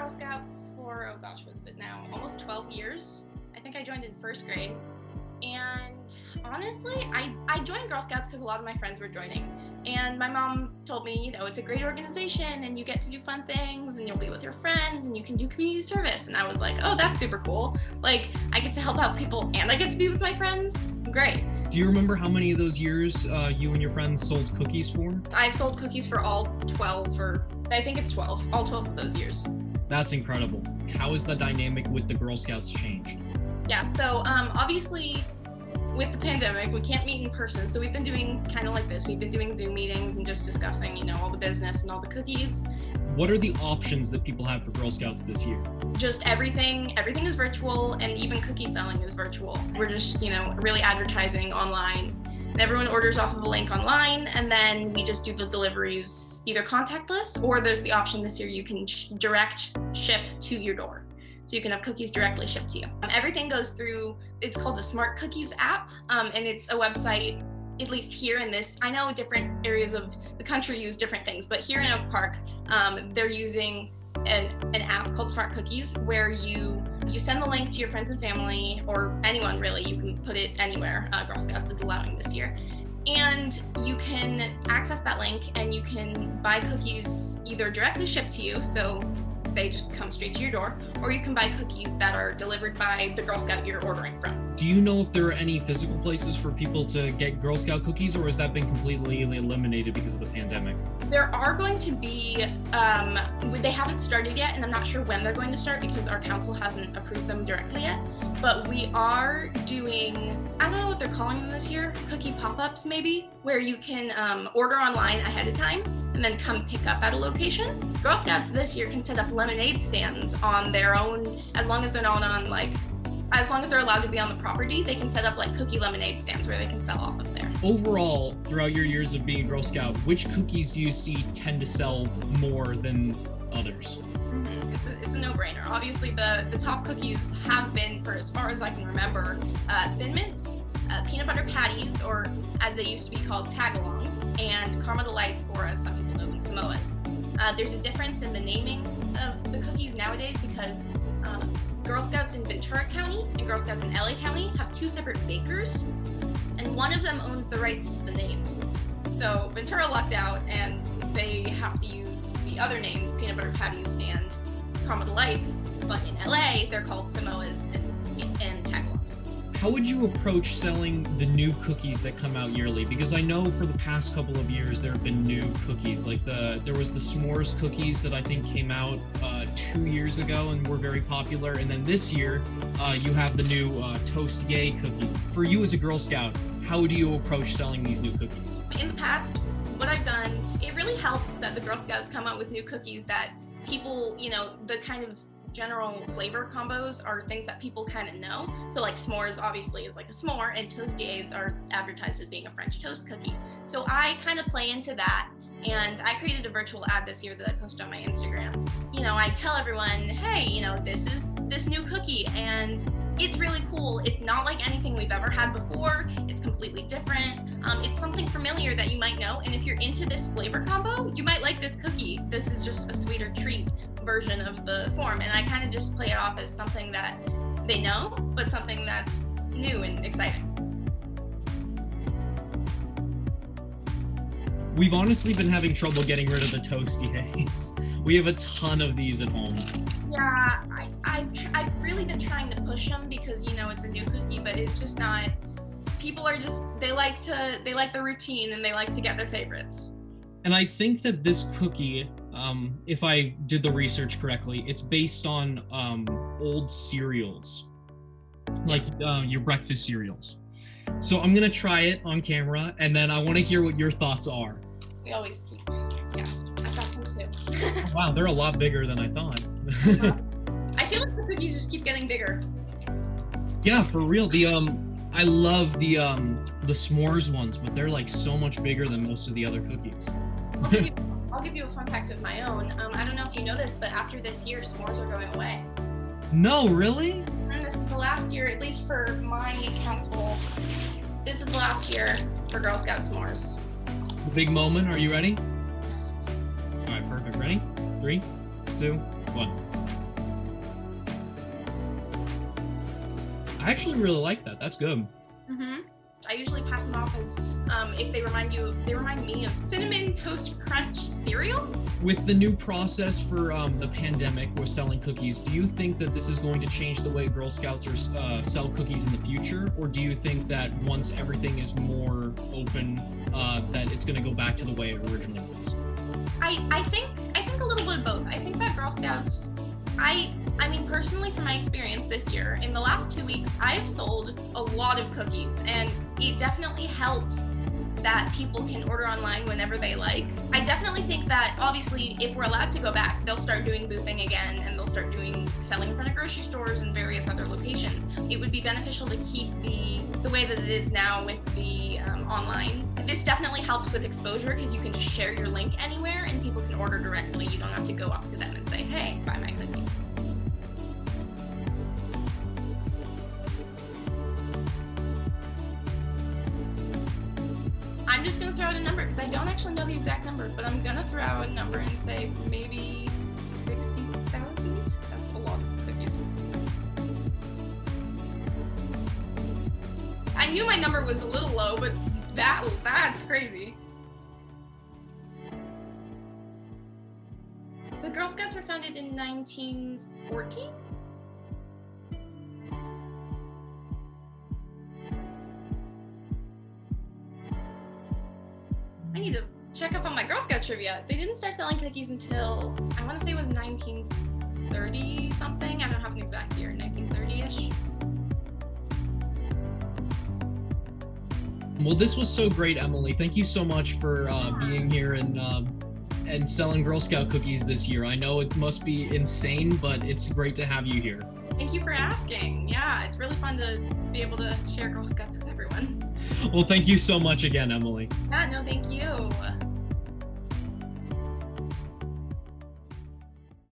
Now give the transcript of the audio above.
Girl Scout for, oh gosh, what is it now? Almost 12 years. I think I joined in first grade. And honestly, I joined Girl Scouts because a lot of my friends were joining. And my mom told me, you know, it's a great organization and you get to do fun things and you'll be with your friends and you can do community service. And I was like, oh, that's super cool. Like, I get to help out people and I get to be with my friends. Great. Do you remember how many of those years you and your friends sold cookies for? I've sold cookies for all 12, or I think it's 12, all 12 of those years. That's incredible. How has the dynamic with the Girl Scouts changed? Yeah, so obviously with the pandemic, we can't meet in person. So we've been doing kind of like this. We've been doing Zoom meetings and just discussing, you know, all the business and all the cookies. What are the options that people have for Girl Scouts this year? Just everything is virtual, and even cookie selling is virtual. We're just, you know, really advertising online. And everyone orders off of a link online, and then we just do the deliveries either contactless, or there's the option this year you can direct ship to your door. So you can have cookies directly shipped to you. Everything goes through, it's called the Smart Cookies app, and it's a website, at least here in this, I know different areas of the country use different things, but here in Oak Park, they're using an app called Smart Cookies where you send the link to your friends and family, or anyone really, you can put it anywhere, Girl Scouts is allowing this year. And you can access that link and you can buy cookies either directly shipped to you, so they just come straight to your door, or you can buy cookies that are delivered by the Girl Scout you're ordering from. Do you know if there are any physical places for people to get Girl Scout cookies, or has that been completely eliminated because of the pandemic? There are going to be, they haven't started yet, and I'm not sure when they're going to start because our council hasn't approved them directly yet, but we are doing, I don't know what they're calling them this year, cookie pop-ups maybe, where you can order online ahead of time and then come pick up at a location. Girl Scouts this year can set up lemonade stands on their own, as long as they're not on as long as they're allowed to be on the property, they can set up like cookie lemonade stands where they can sell off of there. Overall, throughout your years of being a Girl Scout, which cookies do you see tend to sell more than others? It's a no-brainer. Obviously, the top cookies have been, for as far as I can remember, Thin Mints, peanut butter patties, or as they used to be called, tagalongs, and caramel delights, or as some people know them, Samoas. There's a difference in the naming of the cookies nowadays because Girl Scouts in Ventura County and Girl Scouts in LA County have two separate bakers, and one of them owns the rights to the names. So Ventura lucked out and they have to use the other names, peanut butter patties and caramel delights, but in LA they're called Samoas and tagalongs. How would you approach selling the new cookies that come out yearly? Because I know for the past couple of years there have been new cookies. Like there was the s'mores cookies that I think came out 2 years ago and were very popular. And then this year you have the new Toast Yay cookie. For you as a Girl Scout, how do you approach selling these new cookies? In the past, what I've done, it really helps that the Girl Scouts come out with new cookies that people, you know, the kind of general flavor combos are things that people kind of know. So like s'mores obviously is like a s'more, and toasties are advertised as being a French toast cookie. So I kind of play into that, and I created a virtual ad this year that I posted on my Instagram. You know, I tell everyone, hey, you know, this is this new cookie, and it's really cool. It's not like anything we've ever had before. It's completely different. It's something familiar that you might know, and if you're into this flavor combo, you might like this cookie. This is just a sweeter treat version of the form, and I kind of just play it off as something that they know, but something that's new and exciting. We've honestly been having trouble getting rid of the Toasties. We have a ton of these at home. Yeah, I've really been trying to push them because, you know, it's a new cookie, but it's just not, people are just, they like the routine and they like to get their favorites. And I think that this cookie, if I did the research correctly, it's based on old cereals, like your breakfast cereals. So I'm gonna try it on camera, and then I want to hear what your thoughts are. We always keep, yeah, I've got some too. Oh, wow, they're a lot bigger than I thought. I feel like the cookies just keep getting bigger. Yeah, for real. I love the s'mores ones, but they're like so much bigger than most of the other cookies. I'll give you a fun fact of my own. I don't know if you know this, but after this year, s'mores are going away. No, really? And this is the last year, at least for my council, this is the last year for Girl Scout s'mores. The big moment. Are you ready? Yes. All right, perfect. Ready? 3, 2, 1. I actually really like that. That's good. Mm-hmm. I usually pass them off as if they remind me of Cinnamon Toast Crunch cereal. With the new process for the pandemic with selling cookies, do you think that this is going to change the way Girl Scouts sell cookies in the future? Or do you think that once everything is more open, that it's going to go back to the way it originally was? I think a little bit of both. I think that Girl Scouts, I mean, personally, from my experience this year, in the last 2 weeks, I've sold a lot of cookies, and it definitely helps that people can order online whenever they like. I definitely think that, obviously, if we're allowed to go back, they'll start doing boothing again, and they'll start selling in front of grocery stores and various other locations. It would be beneficial to keep the way that it is now with the online. This definitely helps with exposure because you can just share your link anywhere and people can order directly. You don't have to go up to them and say, hey, buy my cookies. I'm just going to throw out a number because I don't actually know the exact number, but I'm going to throw out a number and say maybe 60,000. That's a lot of cookies. I knew my number was a little low, but that's crazy. The Girl Scouts were founded in 1914? I need to check up on my Girl Scout trivia. They didn't start selling cookies until, I want to say it was 1930 something. I don't have an exact year, 1930-ish. Well, this was so great, Emily. Thank you so much for being here and selling Girl Scout cookies this year. I know it must be insane, but it's great to have you here. Thank you for asking. Yeah, it's really fun to be able to share Girl Scouts with everyone. Well, thank you so much again, Emily. Yeah, no, thank you.